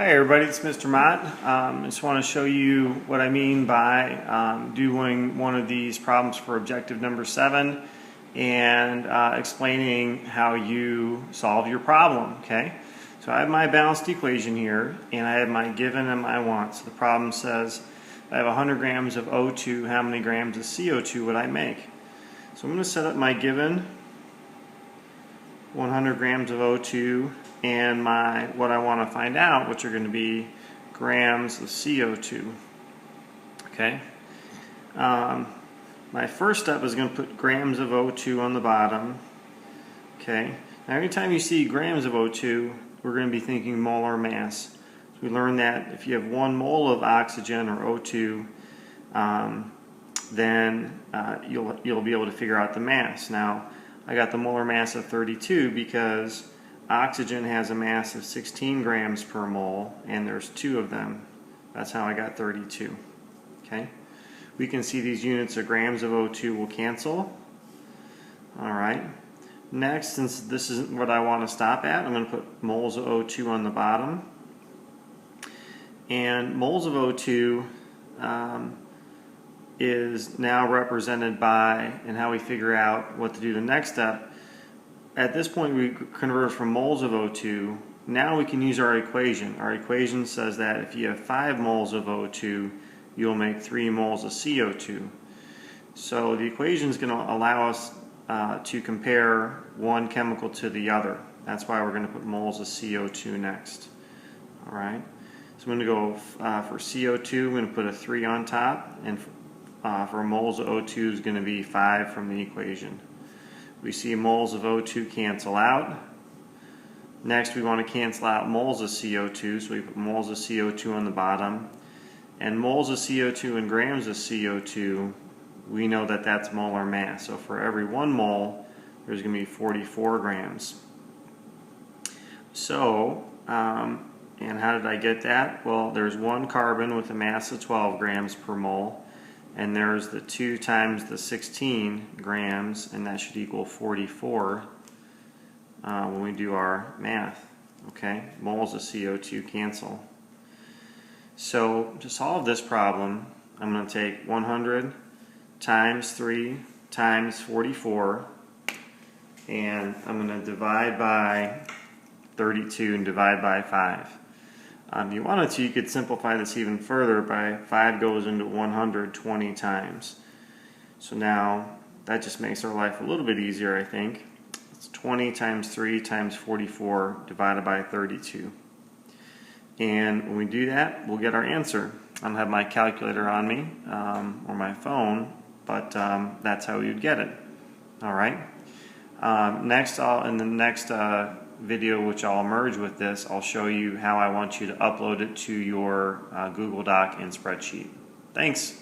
Hi everybody, it's Mr. Mott. I just want to show you what I mean by doing one of these problems for objective number 7 and explaining how you solve your problem. Okay, so I have my balanced equation here and I have my given and my want. So the problem says I have 100 grams of O2, how many grams of CO2 would I make? So I'm going to set up my given 100 grams of O2 and my what I want to find out, which are going to be grams of CO2. Okay. My first step is going to put grams of O2 on the bottom. Okay. Now anytime you see grams of O2, we're going to be thinking molar mass. So we learned that if you have 1 mole of oxygen or O2, then you'll be able to figure out the mass. Now I got the molar mass of 32 because oxygen has a mass of 16 grams per mole and there's 2 of them. That's how I got 32. Okay, we can see these units of grams of O2 will cancel. Alright, next, since this isn't what I want to stop at, I'm going to put moles of O2 on the bottom. And moles of O2 is now represented by, and how we figure out what to do the next step. At this point we convert from moles of O2. Now we can use our equation. Our equation says that if you have 5 moles of O2, you'll make 3 moles of CO2. So the equation is going to allow us to compare one chemical to the other. That's why we're going to put moles of CO2 next. Alright, so I'm going to go for CO2, I'm going to put a 3 on top, and for moles of O2 is going to be 5 from the equation. We see moles of O2 cancel out. Next we want to cancel out moles of CO2, so we put moles of CO2 on the bottom. And moles of CO2 and grams of CO2, we know that that's molar mass. So for every 1 mole, there's going to be 44 grams. So, and how did I get that? Well, there's 1 carbon with a mass of 12 grams per mole. And there's the 2 times the 16 grams, and that should equal 44 when we do our math. Okay, moles of CO2 cancel. So to solve this problem, I'm going to take 100 times 3 times 44, and I'm going to divide by 32 and divide by 5. If you wanted to, you could simplify this even further by 5 goes into 100 20 times. So now that just makes our life a little bit easier, I think. It's 20 times 3 times 44 divided by 32. And when we do that, we'll get our answer. I don't have my calculator on me or my phone, but that's how we would get it. Alright. Next, in the next video, which I'll merge with this, I'll show you how I want you to upload it to your Google Doc and spreadsheet. Thanks.